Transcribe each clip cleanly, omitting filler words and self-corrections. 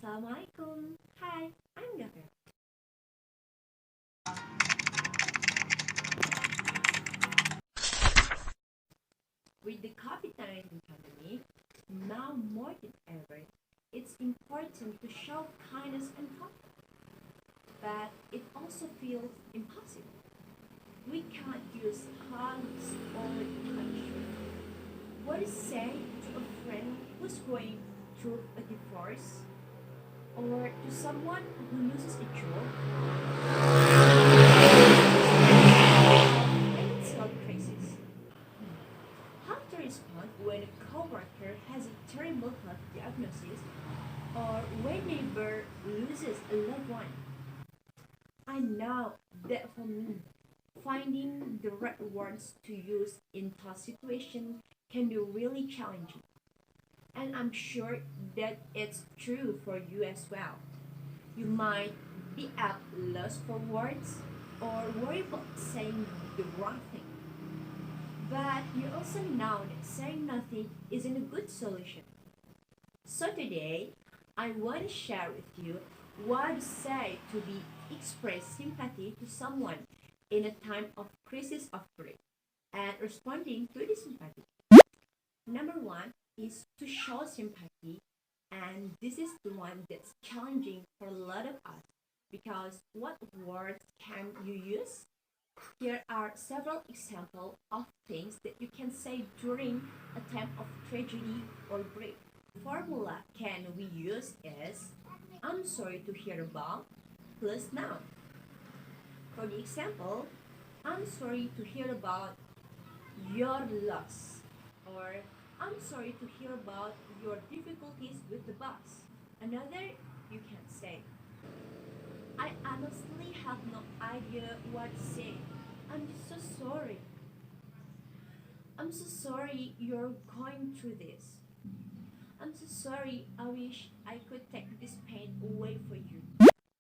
Assalamualaikum. Hi, I'm GHAFERA. With the COVID-19 pandemic, now more than ever, it's important to show kindness and comfort. But it also feels impossible. We can't use hugs or touch. What is say to a friend who's going through a divorce or to someone who loses a job and health crisis? How to respond when a coworker has a terrible health diagnosis or when a neighbor loses a loved one? I know that for me, finding the right words to use in tough situations can be really challenging. And I'm sure that it's true for you as well. You might be at loss for words or worry about saying the wrong thing. But you also know that saying nothing isn't a good solution. So today, I want to share with you what to say to be express sympathy to someone in a time of crisis of grief and responding to the sympathy. Number one is to show sympathy, and this is the one that's challenging for a lot of us because what words can you use? Here are several examples of things that you can say during a time of tragedy or grief. Formula can we use is I'm sorry to hear about plus noun. For the example, I'm sorry to hear about your loss, or I'm sorry to hear about your difficulties with the bus. Another, you can say, I honestly have no idea what to say. I'm so sorry. I'm so sorry you're going through this. I'm so sorry. I wish I could take this pain away for you.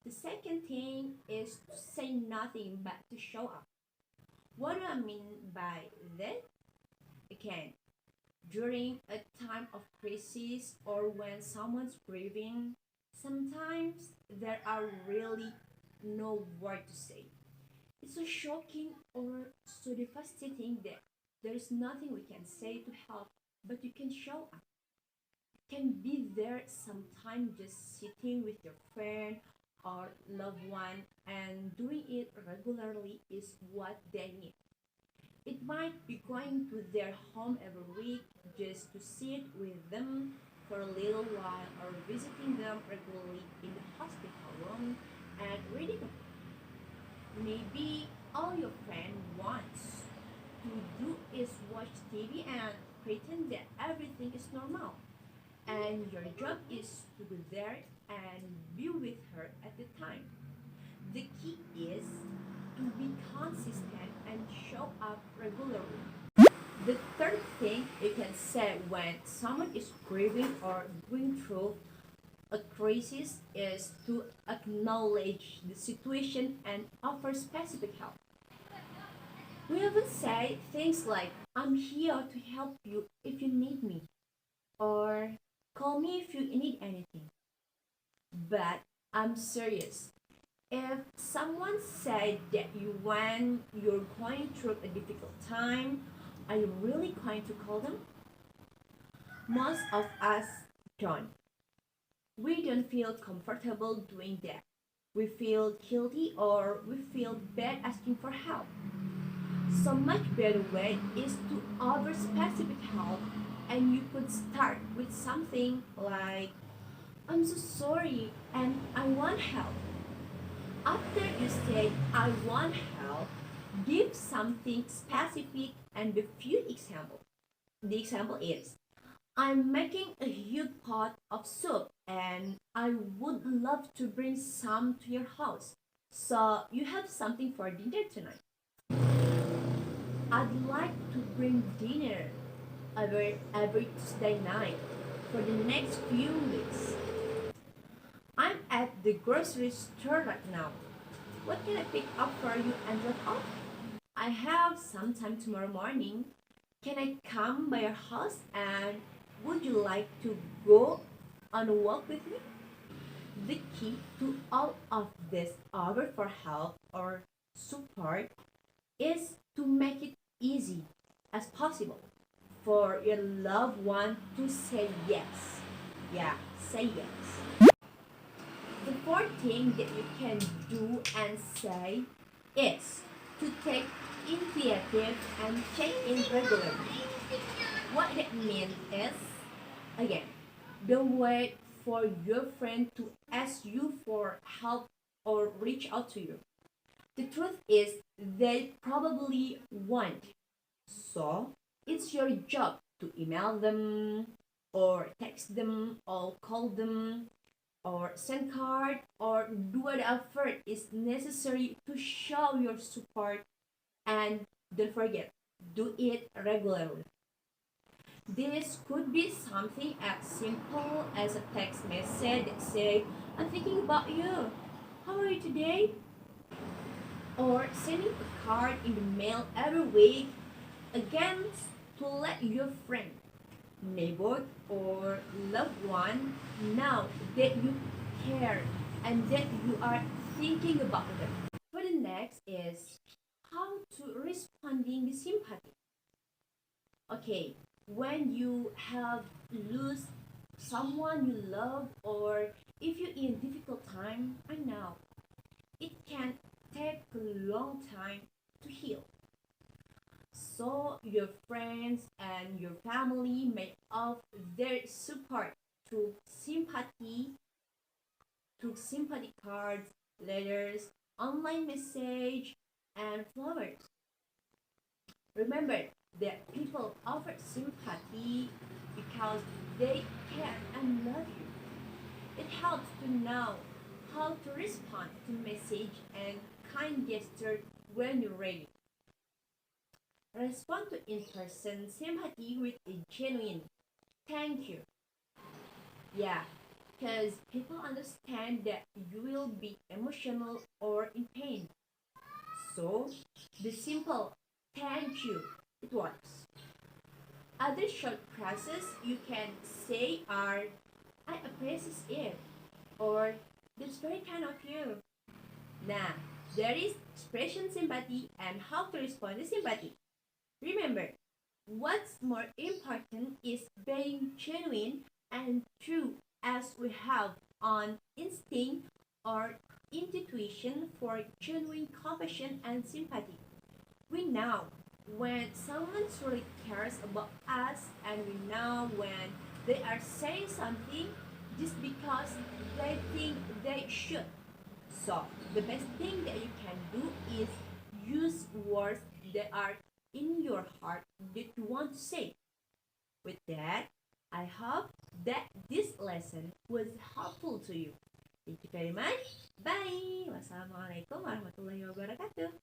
The second thing is to say nothing but to show up. What do I mean by that? Again, during a time of crisis or when someone's grieving, sometimes there are really no word to say. It's so shocking or so devastating that there is nothing we can say to help, but you can show up. You can be there sometime just sitting with your friend or loved one and doing it regularly is what they need. It might be going to their home every week just to sit with them for a little while or visiting them regularly in the hospital room and reading a book. Maybe all your friend wants to do is watch TV and pretend that everything is normal. And your job is to be there and be with her at the time. The key is to be consistent and show up regularly. The third thing you can say when someone is grieving or going through a crisis is to acknowledge the situation and offer specific help. We often say things like, I'm here to help you if you need me, or call me if you need anything. But I'm serious. If someone said that you when you're going through a difficult time, are you really going to call them? Most of us don't. We don't feel comfortable doing that. We feel guilty or we feel bad asking for help. So much better way is to offer specific help and you could start with something like I'm so sorry and I want help. After you say I want help, give something specific and a few examples. The example is I'm making a huge pot of soup and I would love to bring some to your house. So you have something for dinner tonight. I'd like to bring dinner every Tuesday night for the next few weeks. I'm at the grocery store right now. What can I pick up for you and drop off? I have some time tomorrow morning. Can I come by your house and would you like to go on a walk with me? The key to all of this offer for help or support is to make it easy as possible for your loved one to say yes. Yeah, say yes. The fourth thing that you can do and say is to take initiative and check in regularly. What that means is, again, don't wait for your friend to ask you for help or reach out to you. The truth is, they probably won't. So, it's your job to email them, or text them, or call them, or send card, or do whatever is necessary to show your support. And don't forget, do it regularly. This could be something as simple as a text message that say, "I'm thinking about you. How are you today?" Or sending a card in the mail every week, again, to let your friend, neighbor, or loved one know that you care and that you are thinking about them. For the next is how to responding with sympathy. Okay, when you have lose someone you love, or if you're in a difficult time, I know it can take a long time to heal. So your friends and your family may offer their support through sympathy cards, letters, online message, and flowers. Remember that people offer sympathy because they care and love you. It helps to know how to respond to message and kind gesture when you're ready. Respond to in-person sympathy with a genuine thank you. Yeah, because people understand that you will be emotional or in pain. So, the simple thank you, it works. Other short phrases you can say are, "I appreciate it," or "That's very kind of you." Now, there is expression sympathy and how to respond to sympathy. Remember, what's more important is being genuine and true, as we have on instinct or intuition for genuine compassion and sympathy. We know when someone truly cares about us, and we know when they are saying something just because they think they should. So, the best thing that you can do is use words that are in your heart that you want to say. With that, I hope that this lesson was helpful to you. Thank you very much. Bye. Wassalamualaikum warahmatullahi wabarakatuh.